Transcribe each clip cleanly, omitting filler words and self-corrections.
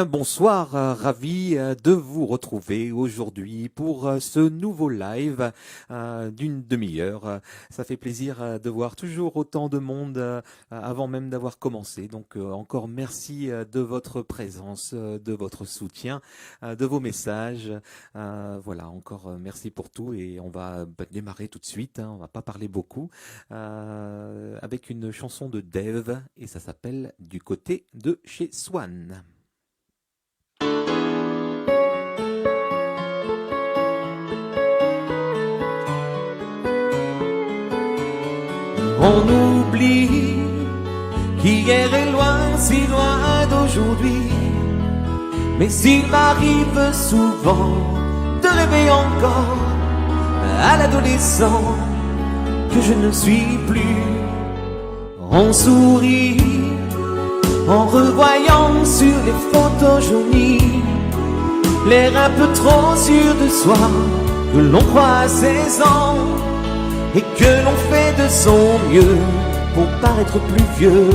bien bonsoir, ravi de vous retrouver aujourd'hui pour ce nouveau live d'une demi-heure. Ça fait plaisir de voir toujours autant de monde avant même d'avoir commencé. Donc encore merci de votre présence, de votre soutien, de vos messages. Voilà, encore merci pour tout et on va démarrer tout de suite. On va pas parler beaucoup avec une chanson de Dave et ça s'appelle Du côté de chez Swan. On oublie qu'hier est loin, si loin d'aujourd'hui. Mais il m'arrive souvent de rêver encore à l'adolescent que je ne suis plus. On sourit en revoyant sur les photos jaunies l'air un peu trop sûr de soi que l'on croit à 16 ans et que l'on fait de son mieux pour paraître plus vieux.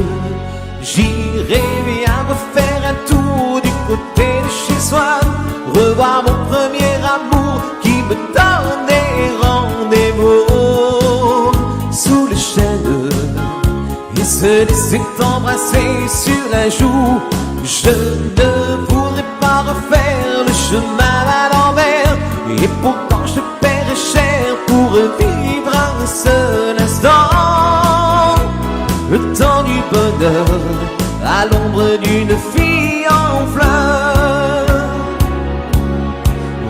J'irai bien refaire un tour du côté de chez soi, revoir mon premier amour qui me donnait rendez-vous sous les chênes et se laisser embrasser sur la joue. Je ne voudrais pas refaire le chemin à l'envers et pourtant je paierais cher pour vivre un seul instant, le temps du bonheur à l'ombre d'une fille en fleurs.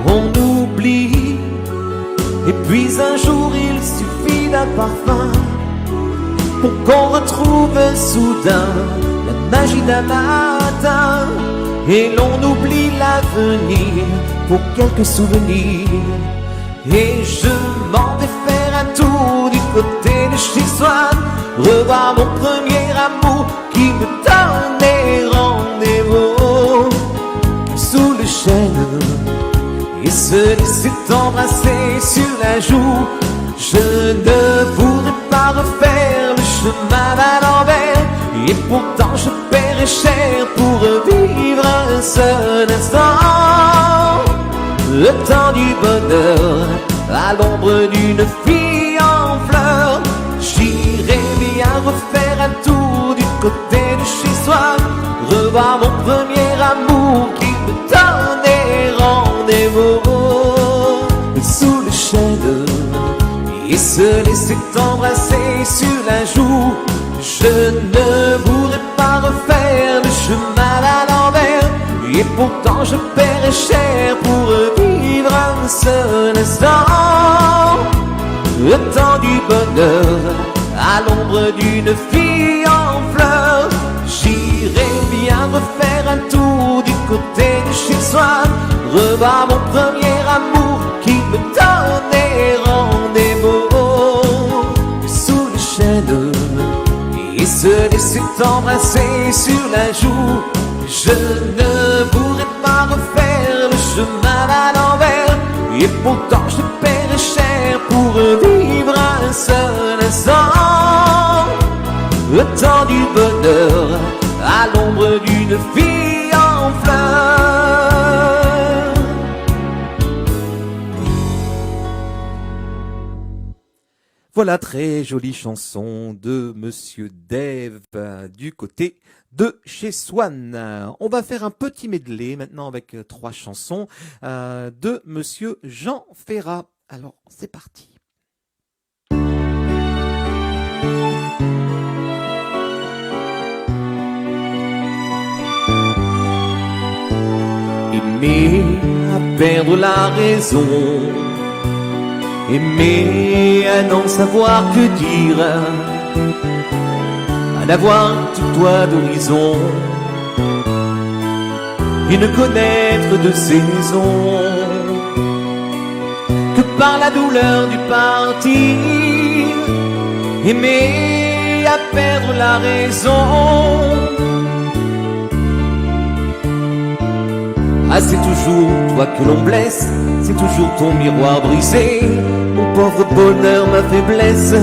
On oublie et puis un jour il suffit d'un parfum pour qu'on retrouve soudain la magie d'un matin et l'on oublie l'avenir pour quelques souvenirs. Et je m'en vais faire un tour du côté de chez soi, revoir mon premier amour qui me donnait rendez-vous sous le chêne et se laisser embrasser sur la joue. Je ne voudrais pas refaire le chemin à l'envers et pourtant je paierais cher pour vivre un seul instant, le temps du bonheur à l'ombre d'une fille en fleurs. J'irai bien refaire un tour du côté de chez soi, revoir mon premier amour qui me donnait rendez-vous sous le chêne et se laisser embrasser sur la joue. Je ne voudrais pas refaire le chemin à l'envers et pourtant je paierais cher pour vivre un seul instant, le temps du bonheur à l'ombre d'une fille en fleurs. J'irai bien refaire un tour du côté de chez soi, revoir mon premier amour qui me donnait rendez-vous sous le chêne et se laisser embrasser sur la joue. Je ne voudrais pas refaire le chemin à l'envers et pourtant je paierais cher pour vivre un seul instant, le temps du bonheur à l'ombre d'une fille en fleurs. Voilà, très jolie chanson de Monsieur Dave du côté de chez Swan. On va faire un petit medley maintenant avec 3 chansons de Monsieur Jean Ferrat. Alors, c'est parti. Aimer à perdre la raison, aimer à n'en savoir que dire, à n'avoir tout toit d'horizon et ne connaître de saison que par la douleur du partir. Aimer à perdre la raison, ah c'est toujours toi que l'on blesse, c'est toujours ton miroir brisé, mon pauvre bonheur, ma faiblesse,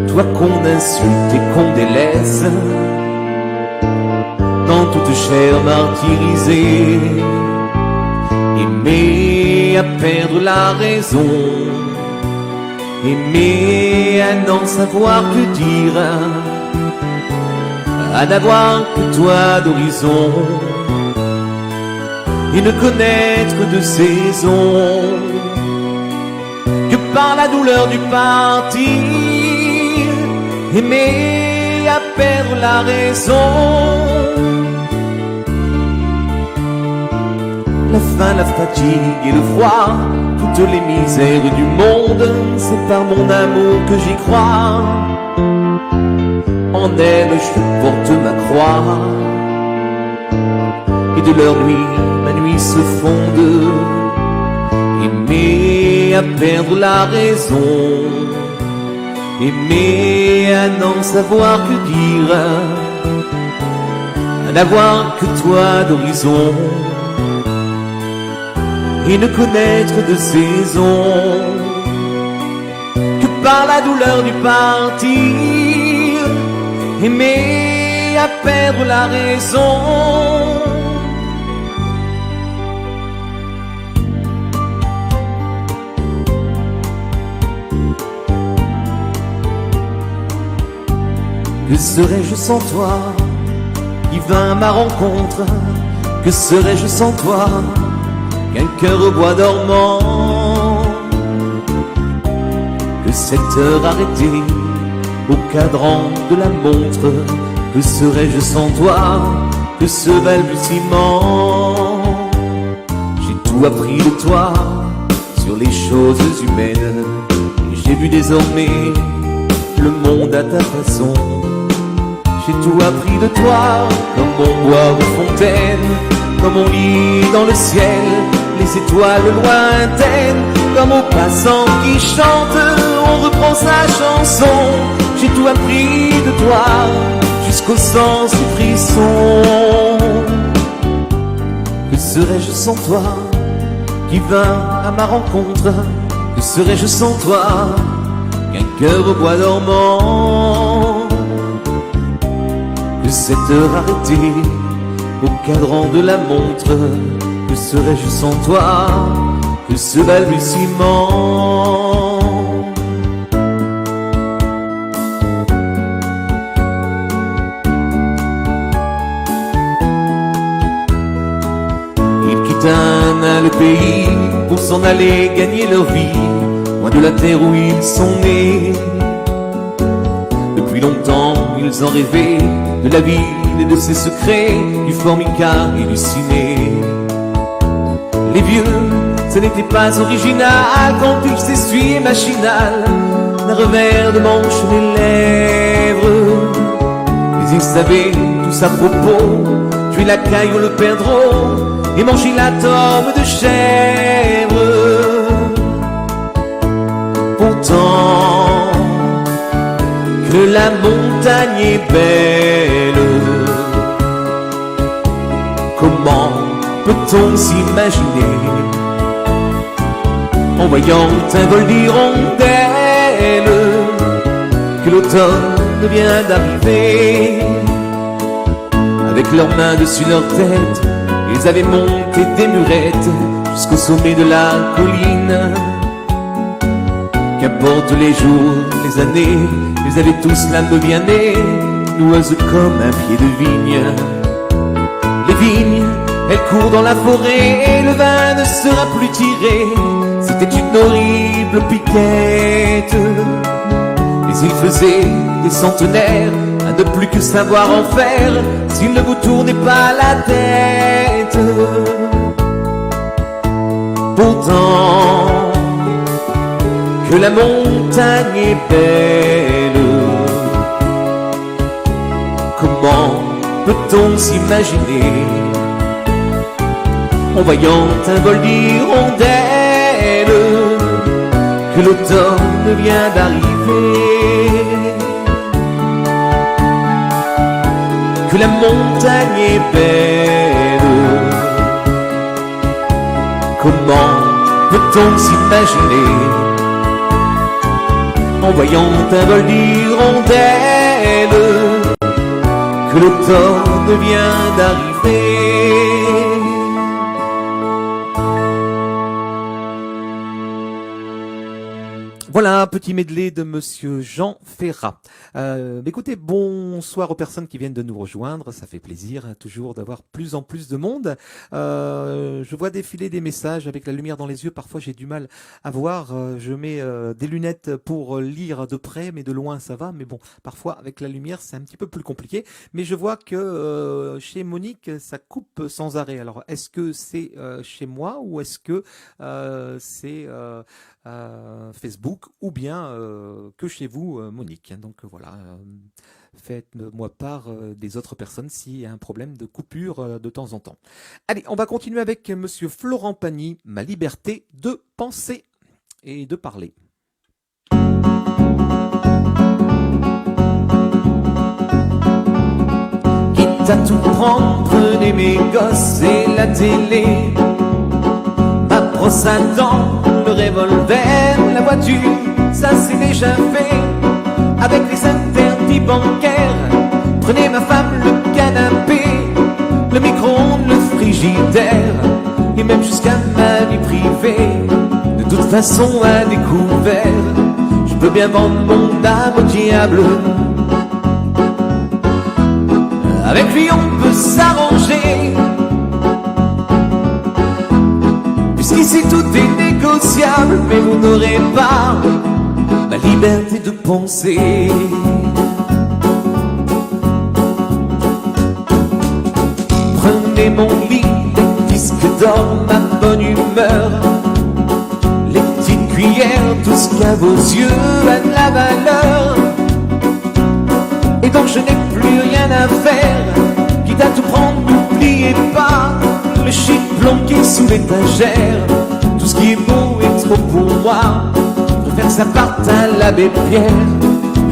toi qu'on insulte et qu'on délaisse. devant toute chair martyrisée. Aimer à perdre la raison, aimer à n'en savoir que dire, à n'avoir que toi d'horizon, et ne connaître de saison que par la douleur du partir. Aimer à perdre la raison, la faim, la fatigue et le froid, toutes les misères du monde, c'est par mon amour que j'y crois. En elle je porte ma croix, et de leur nuit ma nuit se fonde. Aimer à perdre la raison, aimer à n'en savoir que dire, à n'avoir que toi d'horizon, et ne connaître de saison que par la douleur du partir. Aimer à perdre la raison, que serais-je sans toi qui vint à ma rencontre? Que serais-je sans toi qu'un cœur au bois dormant? Que cette heure arrêtée au cadran de la montre, que serais-je sans toi? Que ce balbutiement? J'ai tout appris de toi sur les choses humaines, et j'ai vu désormais le monde à ta façon. J'ai tout appris de toi, comme on boit aux fontaines, comme on lit dans le ciel les étoiles lointaines, comme au passant qui chante, on reprend sa chanson. J'ai tout appris de toi, jusqu'au sens du frisson. Que serais-je sans toi qui vint à ma rencontre? Que serais-je sans toi qu'un cœur au bois dormant? Que cette heure arrêtée au cadran de la montre, que serais-je sans toi? Que ce balbutiement? Ils quittent le pays pour s'en aller gagner leur vie, loin de la terre où ils sont nés. Depuis longtemps ils en rêvaient, de la ville et de ses secrets, du formica et du ciné. Les vieux, ce n'était pas original quand ils s'essuyaient machinal d'un revers de manche les lèvres. Mais ils savaient tous à propos, tuer la caille ou le perdreau et manger la tombe de chèvre. Pourtant, que la montagne est belle, comment peut-on s'imaginer en voyant un vol d'hirondelles que l'automne vient d'arriver? Avec leurs mains dessus leur tête, ils avaient monté des murettes jusqu'au sommet de la colline. Qu'importe les jours, les années, ils avaient tous l'âme bien née, noueuse comme un pied de vigne. Les vignes, elles courent dans la forêt et le vin ne sera plus tiré. C'était une horrible piquette. Mais ils faisaient des centenaires à ne plus que savoir en faire s'il ne vous tournait pas la tête. Pourtant, que la montagne est belle, comment peut-on s'imaginer en voyant un vol d'hirondelles que l'automne vient d'arriver? Que la montagne est belle, comment peut-on s'imaginer en voyant un vol d'hirondelles que l'automne vient d'arriver. Voilà un petit medley de Monsieur Jean Ferrat. Écoutez, bonsoir aux personnes qui viennent de nous rejoindre. Ça fait plaisir toujours d'avoir plus en plus de monde. Je vois défiler des messages avec la lumière dans les yeux. Parfois, j'ai du mal à voir. Je mets des lunettes pour lire de près, mais de loin, ça va. Mais bon, parfois, avec la lumière, c'est un petit peu plus compliqué. Mais je vois que chez Monique, ça coupe sans arrêt. Alors, est-ce que c'est chez moi ou est-ce que c'est... Facebook ou bien que chez vous, Monique. Donc voilà, faites-moi part des autres personnes s'il y a un problème de coupure de temps en temps. Allez, on va continuer avec Monsieur Florent Pagny, Ma liberté de penser et de parler. Quitte à tout prendre, prenez mes gosses et la télé, ma brosse à dents, le revolver, la voiture, ça c'est déjà fait. Avec les interdits bancaires, prenez ma femme, le canapé, le micro-ondes, le frigidaire, et même jusqu'à ma vie privée. De toute façon à découvert, je peux bien vendre mon âme au diable. Avec lui on peut s'arranger, puisqu'ici tout est négociable, mais vous n'aurez pas ma liberté de penser. Prenez mon lit, les disques d'or, ma bonne humeur, les petites cuillères, tout ce qu'à vos yeux a de la valeur. Et donc je n'ai plus rien à faire, quitte à tout prendre, n'oubliez pas le chic planqué sous l'étagère. Tout ce qui est beau est trop pour moi, je préfère que ça parte à l'abbé Pierre.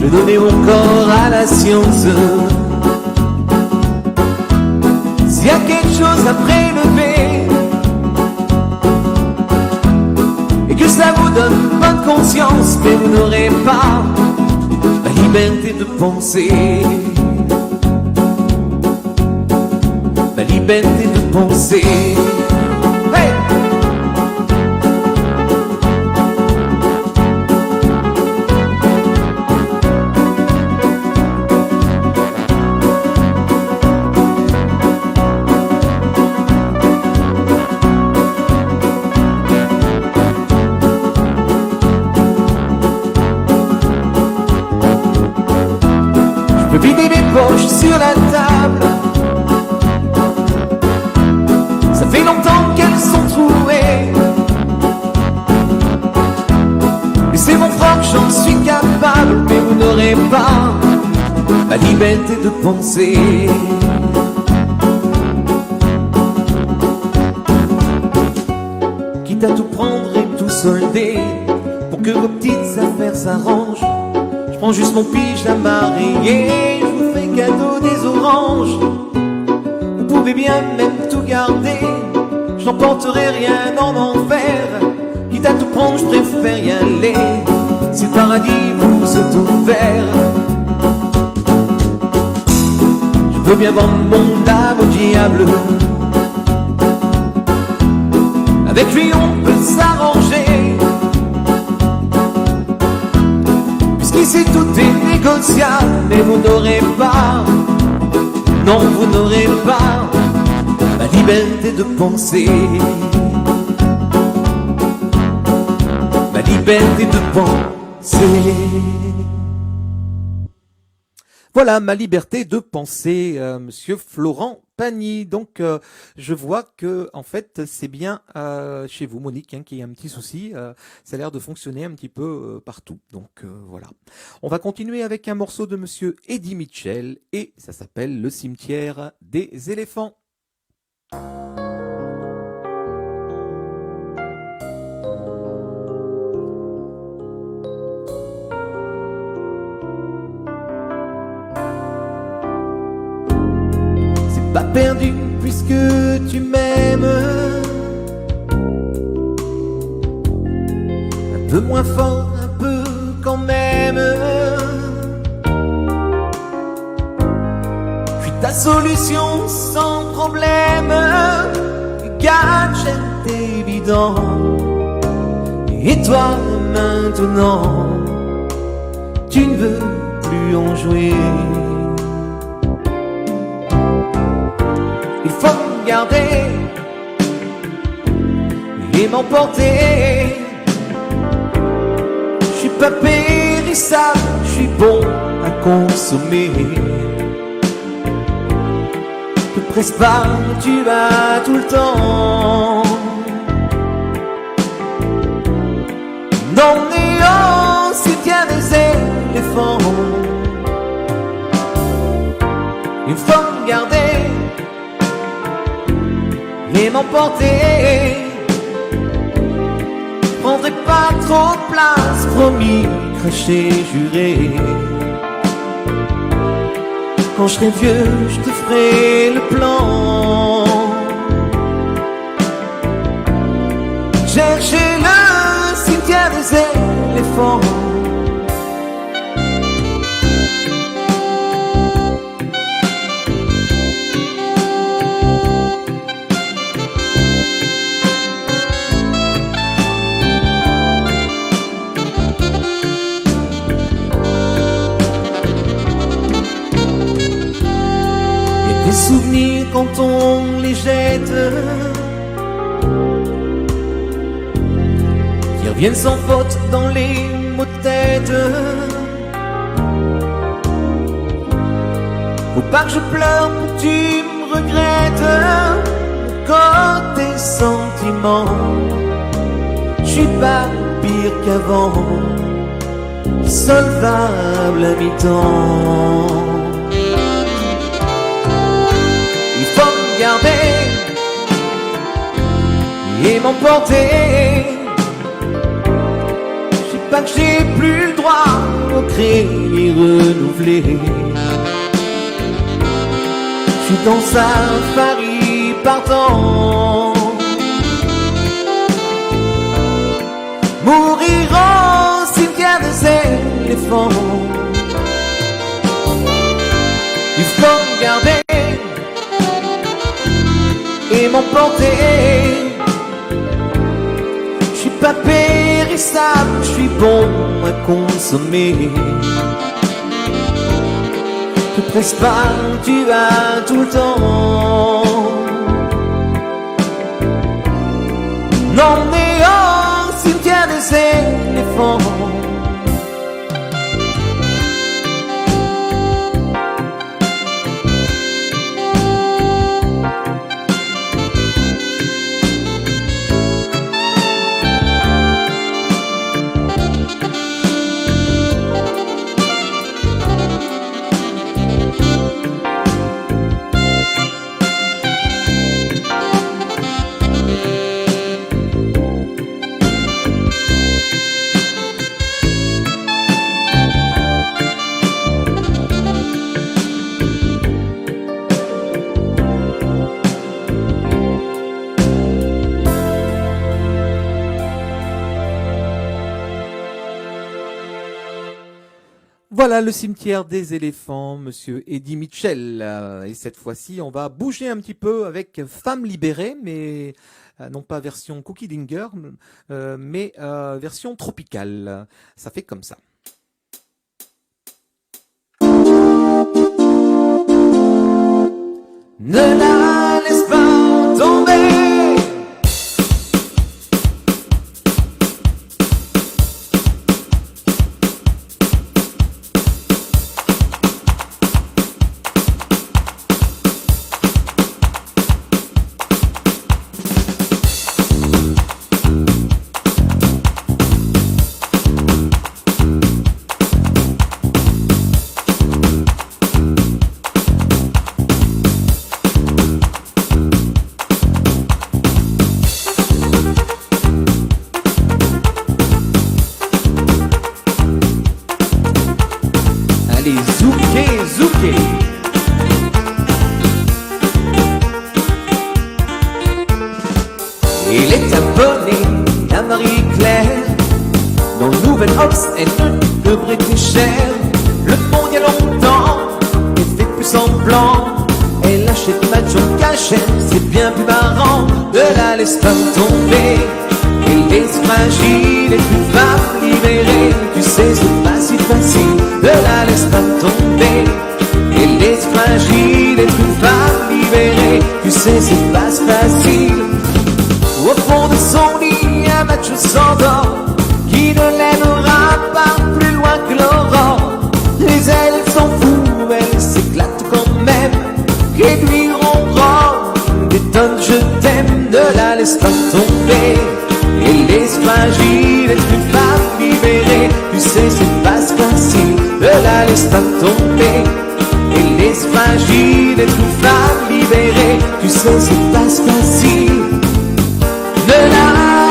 Je donnais mon corps à la science. S'il y a quelque chose à prélever et que ça vous donne bonne conscience, mais vous n'aurez pas la liberté de penser. La liberté de penser. Hey! Je peux vider mes poches sur la table, ça fait longtemps qu'elles sont trouées. Et c'est mon froc, j'en suis capable, mais vous n'aurez pas ma liberté de penser. Quitte à tout prendre et tout solder, pour que vos petites affaires s'arrangent, je prends juste mon pyjama rayé, je vous fais cadeau des oranges. Vous pouvez bien même tout garder, je n'emporterai rien en enfer. Quitte à tout prendre, je préfère y aller, si le paradis vous est offert. Je veux bien vendre mon âme au diable, avec lui on peut s'arranger, puisqu'ici tout est négociable, mais vous n'aurez pas, non vous n'aurez pas la liberté de penser. Ma liberté de penser. Voilà, ma liberté de penser, Monsieur Florent Pagny. Donc, je vois que en fait, c'est bien chez vous, Monique, qu'il y a un petit souci. Ça a l'air de fonctionner un petit peu partout. Donc, voilà. On va continuer avec un morceau de Monsieur Eddie Mitchell et ça s'appelle Le cimetière des éléphants. Pas perdu puisque tu m'aimes, un peu moins fort, un peu quand même. Je suis solution sans problème, gadget évident. Et toi maintenant, tu ne veux plus en jouer. Il faut me garder et m'emporter. Je suis pas périssable, je suis bon à consommer. Te presse pas, tu vas tout le temps. Dans le néant, s'il y a des éléphants, il faut me garder et m'emporter. Je prendrai pas trop de place, promis, craché, juré. Quand je serai vieux, je te ferai le plan. Cherchez le cimetière des éléphants. Des souvenirs quand on les jette, qui reviennent sans faute dans les mots de tête. Faut pas que je pleure pour que tu me regrettes. Côté sentiments, je suis pas pire qu'avant, solvable à mi-temps. Et m'emporter. Je sais pas que j'ai plus le droit au crédit renouvelé. Je suis dans safari partant. Mourir au cimetière des éléphants. Il faut me garder et m'emporter. Je suis pas périssable, je suis bon à consommer. Te presse pas, tu vas tout le temps. Non, néant, cimetière des éléphants. Voilà le cimetière des éléphants, monsieur Eddie Mitchell. Et cette fois-ci, on va bouger un petit peu avec Femme libérée, mais non pas version Cookie Dinger, mais version tropicale. Ça fait comme ça. Ne la laisse pas tomber. Allez, zouké, zouké. Il est abonné à Marie-Claire. Dans le nouvel Ops, elle ne devrait plus cher. Le monde il y a longtemps, il fait plus semblant. chaîne, c'est bien plus marrant. Ne la laisse pas tomber. Elle est fragile et plus femme libérée. Tu sais, c'est pas si facile. Ne la laisse pas tomber. Elle est fragile et plus femme libérée. Tu sais, c'est pas si facile. Au fond de son lit, un macho s'endort, qui ne l'aimera pas plus loin que l'aurore. Les ailes s'en foutent, elle s'éclate quand même, et lui ronronne des tonnes je t'aime. Ne la laisse pas tomber. Elle est fragile, elle est une femme libérée. Tu sais, c'est pas si facile. Ne la laisse pas tomber. Elle est fragile, elle est une femme libérée. Tu sais, c'est pas si facile. Ne la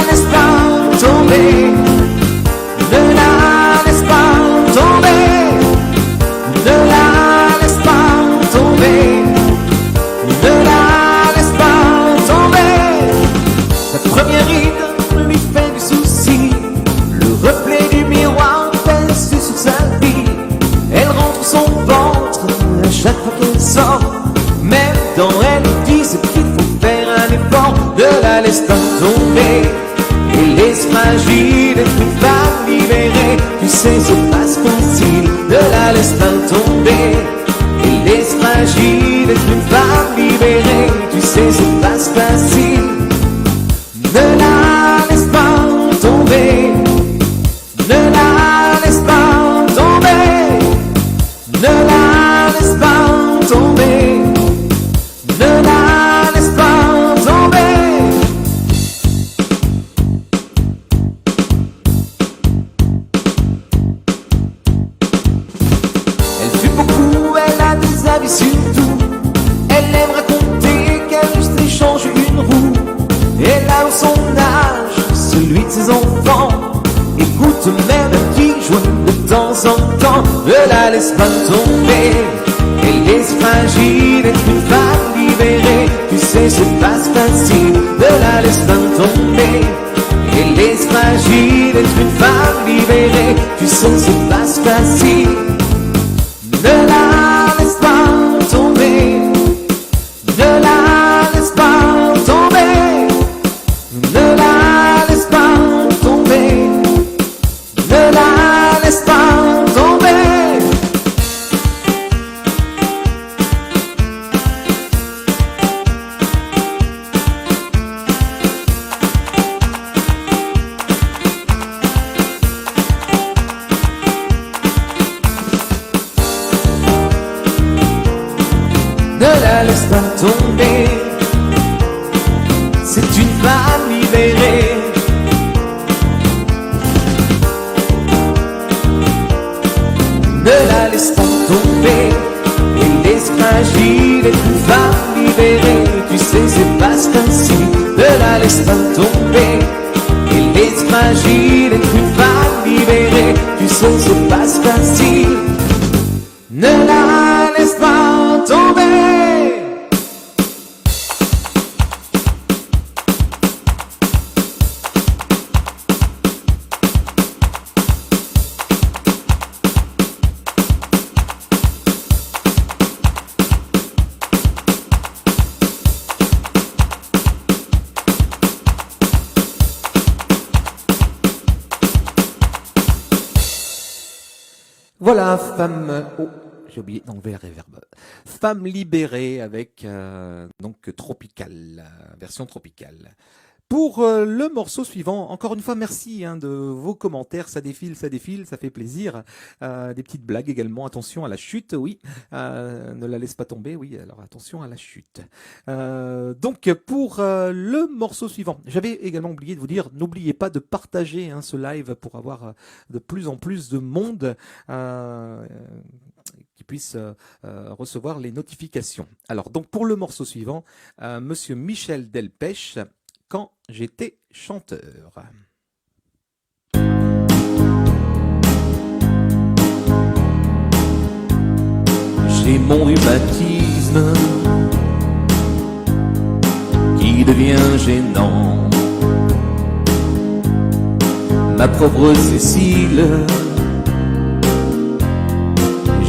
laisse pas tomber. Ne la laisse pas tomber. Ne la laisse pas tomber. Ne la laisse pas tomber. Sa première ride lui fait du souci. Le reflet du miroir pèse sur sa vie. Elle rentre son ventre à chaque fois qu'elle sort. Même dans elle disent qu'il faut faire un effort. Ne la laisse pas tomber. Elle est fragile et une femme libérée. Tu sais, c'est pas si facile. Ne la laisse pas tomber. Elle est fragile et une femme libérée. Tu sais, c'est pas si facile. Ne la laisse pas tomber. Ne la laisse pas tomber. Ne la laisse pas tomber. Ne la laisse pas tomber. Elle fume beaucoup, elle a des avis sur tout. Elle aime raconter qu'elle juste échange une roue. Elle a dans son âge celui de ses enfants. Écoute même un petit joint de temps en temps. Ne la laisse pas tomber. Elle est fragile, est une femme libérée. Tu sais, c'est pas si facile. Ne la laisse pas tomber. Elle est fragile, est une femme libérée. Tu sais, c'est pas si facile. Ne la laisse pas tomber. Ne la laisse pas tomber. Ne la laisse pas tomber. Ne la laisse pas tomber. Ne la laisse pas tomber. C'est une femme libérée. Ne la laisse pas tomber. Elle est fragile et une femme libérée. Tu sais, c'est pas si facile. Ne la laisse pas tomber. Elle est fragile et une femme libérée. Tu sais, c'est pas si facile. Ne la laisse pas tomber. Voilà, femme. Oh, j'ai oublié d'enlever la reverb. Femme libérée avec donc Tropical, version tropicale. Pour le morceau suivant, encore une fois, merci de vos commentaires. Ça défile, ça fait plaisir. Des petites blagues également. Attention à la chute, oui. Ne la laisse pas tomber, oui. Alors attention à la chute. Donc pour le morceau suivant, j'avais également oublié de vous dire, n'oubliez pas de partager ce live pour avoir de plus en plus de monde qui puisse recevoir les notifications. Alors donc pour le morceau suivant, Monsieur Michel Delpech. Quand j'étais chanteur. J'ai mon rhumatisme qui devient gênant. Ma pauvre Cécile,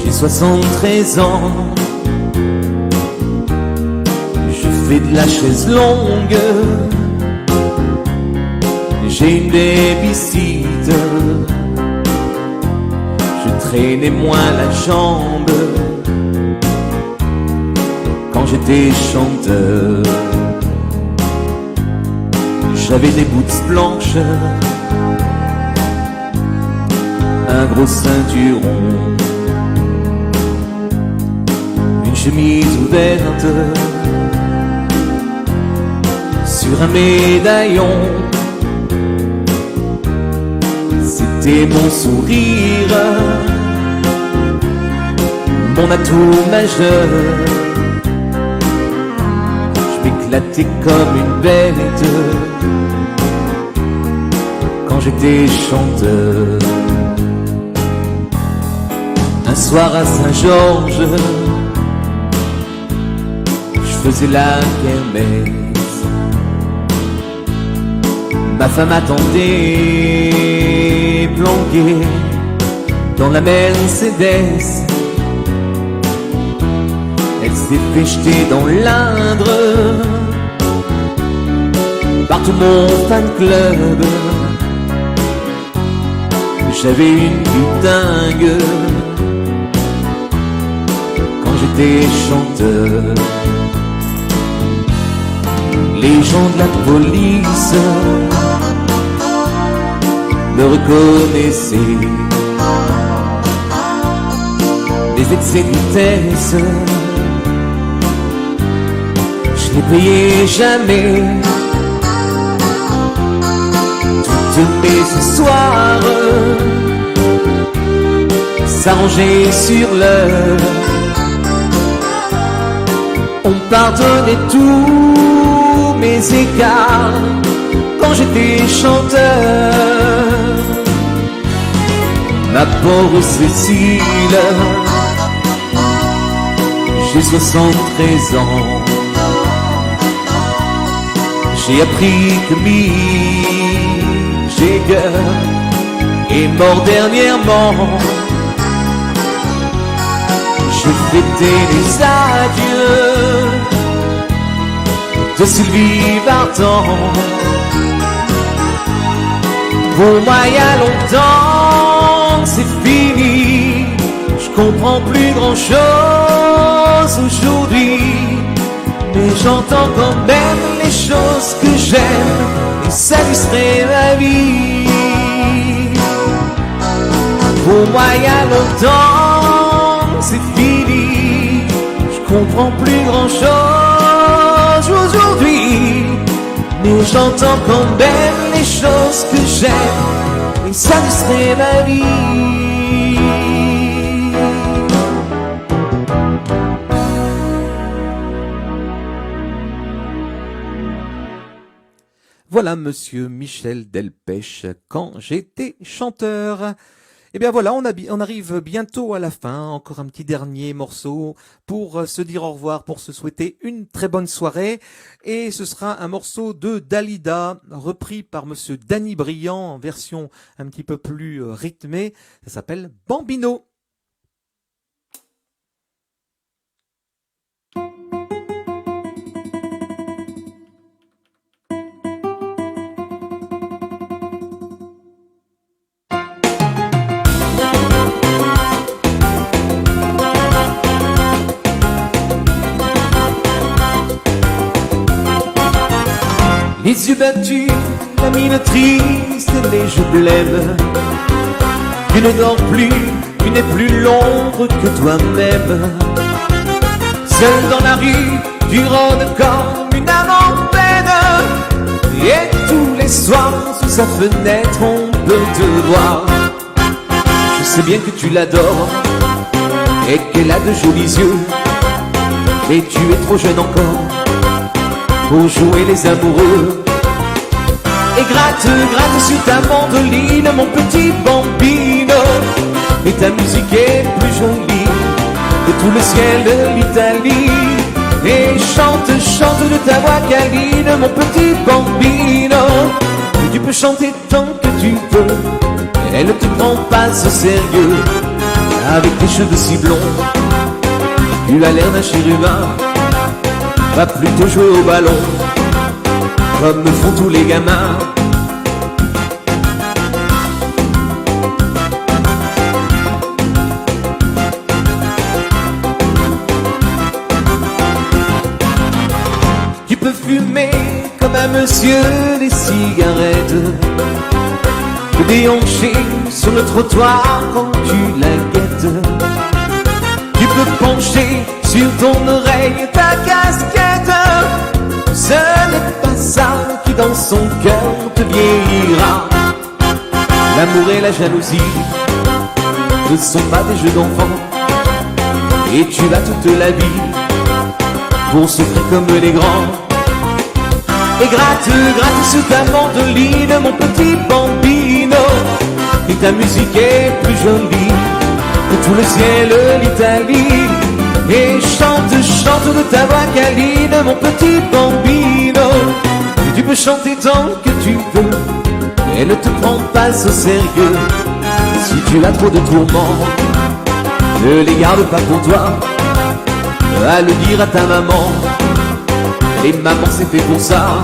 j'ai 73 ans. Je reflet de la chaise longue. J'ai une babysitter. Je traînais moins la jambe quand j'étais chanteur. J'avais des boots blanches, un gros ceinturon, une chemise ouverte sur un médaillon. C'était mon sourire, mon atout majeur. Je m'éclatais comme une bête quand j'étais chanteur. Un soir à Saint-Georges, je faisais la kermesse. Ma femme attendait, planquée dans la Mercedes. Elle s'est fait jeter dans l'Indre par tout mon fan club. J'avais une vie dingue quand j'étais chanteur. Les gens de la police me reconnaissaient. Les excès de vitesse, je les payais jamais. Toutes mes histoires s'arrangeaient sur l'heure. On pardonnait tous mes écarts quand j'étais chanteur. Ma pauvre Cécile, j'ai 73 ans. J'ai appris que Mick Jagger est mort dernièrement. Je fêtais les adieux de Sylvie Vartan. Pour moi, il y a longtemps, c'est fini. Je comprends plus grand chose aujourd'hui, mais j'entends quand même les choses que j'aime, et ça lui serait ma vie. Pour moi, il y a longtemps, c'est fini. Je comprends plus grand chose aujourd'hui, mais j'entends quand même les choses que j'aime, et ça lui serait ma vie. Voilà monsieur Michel Delpech, quand j'étais chanteur. Et bien voilà, on arrive bientôt à la fin. Encore un petit dernier morceau pour se dire au revoir, pour se souhaiter une très bonne soirée. Et ce sera un morceau de Dalida, repris par monsieur Danny Briand, en version un petit peu plus rythmée. Ça s'appelle Bambino. Les yeux battus, la mine triste et les joues blêmes. Tu ne dors plus, tu n'es plus l'ombre que toi-même. Seul dans la rue, tu rôdes comme une âme en peine. Et tous les soirs, sous sa fenêtre, on peut te voir. Je sais bien que tu l'adores et qu'elle a de jolis yeux, mais tu es trop jeune encore pour jouer les amoureux. Et gratte sur ta mandoline, mon petit bambino. Et ta musique est plus jolie que tout le ciel de l'Italie. Et chante de ta voix câline, mon petit bambino. Et tu peux chanter tant que tu veux, elle ne te prend pas au sérieux. Avec tes cheveux si blonds, tu as l'air d'un chérubin. va plutôt jouer au ballon, comme font tous les gamins. Tu peux fumer comme un monsieur des cigarettes, te déhancher sur le trottoir quand tu la guettes. Tu peux pencher sur ton oreille ta casquette. Ce n'est pas ça qui dans son cœur te vieillira. L'amour et la jalousie ne sont pas des jeux d'enfants, et tu as toute la vie pour souffrir comme les grands. Et gratte, gratte sous ta mandoline, mon petit bambino, et ta musique est plus jolie que tout le ciel, l'Italie. Et chante, chante de ta voix câline, mon petit bambino. Et tu peux chanter tant que tu veux, mais ne te prends pas au sérieux. Si tu as trop de tourments, ne les garde pas pour toi, va le dire à ta maman. Et maman c'est fait pour ça.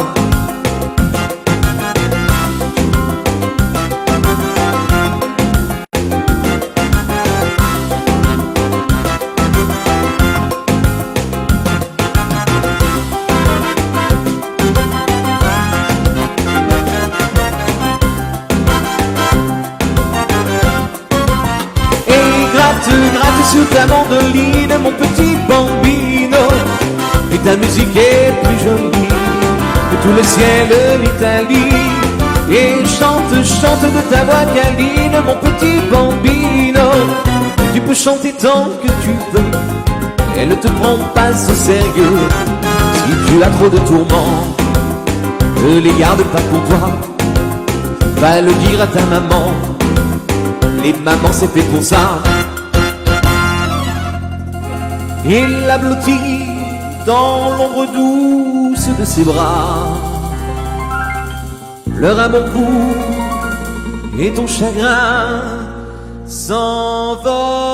Gratte sous ta mandoline, mon petit bambino, et ta musique est plus jolie que tout le ciel, l'Italie. Et chante, chante de ta voix câline, mon petit bambino. Tu peux chanter tant que tu veux, elle ne te prend pas au sérieux. Si tu as trop de tourments, ne les garde pas pour toi, va le dire à ta maman. Les mamans c'est fait pour ça. Il l'a blotti dans l'ombre douce de ses bras. Pleure à mon cou et ton chagrin s'envolera.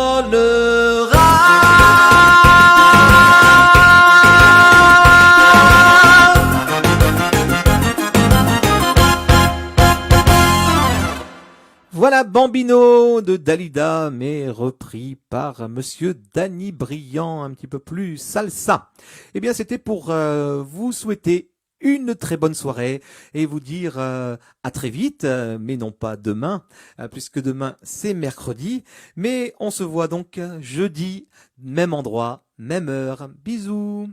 Voilà Bambino de Dalida, mais repris par Monsieur Danny Briand, un petit peu plus salsa. Eh bien, c'était pour vous souhaiter une très bonne soirée et vous dire à très vite, mais non pas demain, puisque demain c'est mercredi. Mais on se voit donc jeudi, même endroit, même heure. Bisous.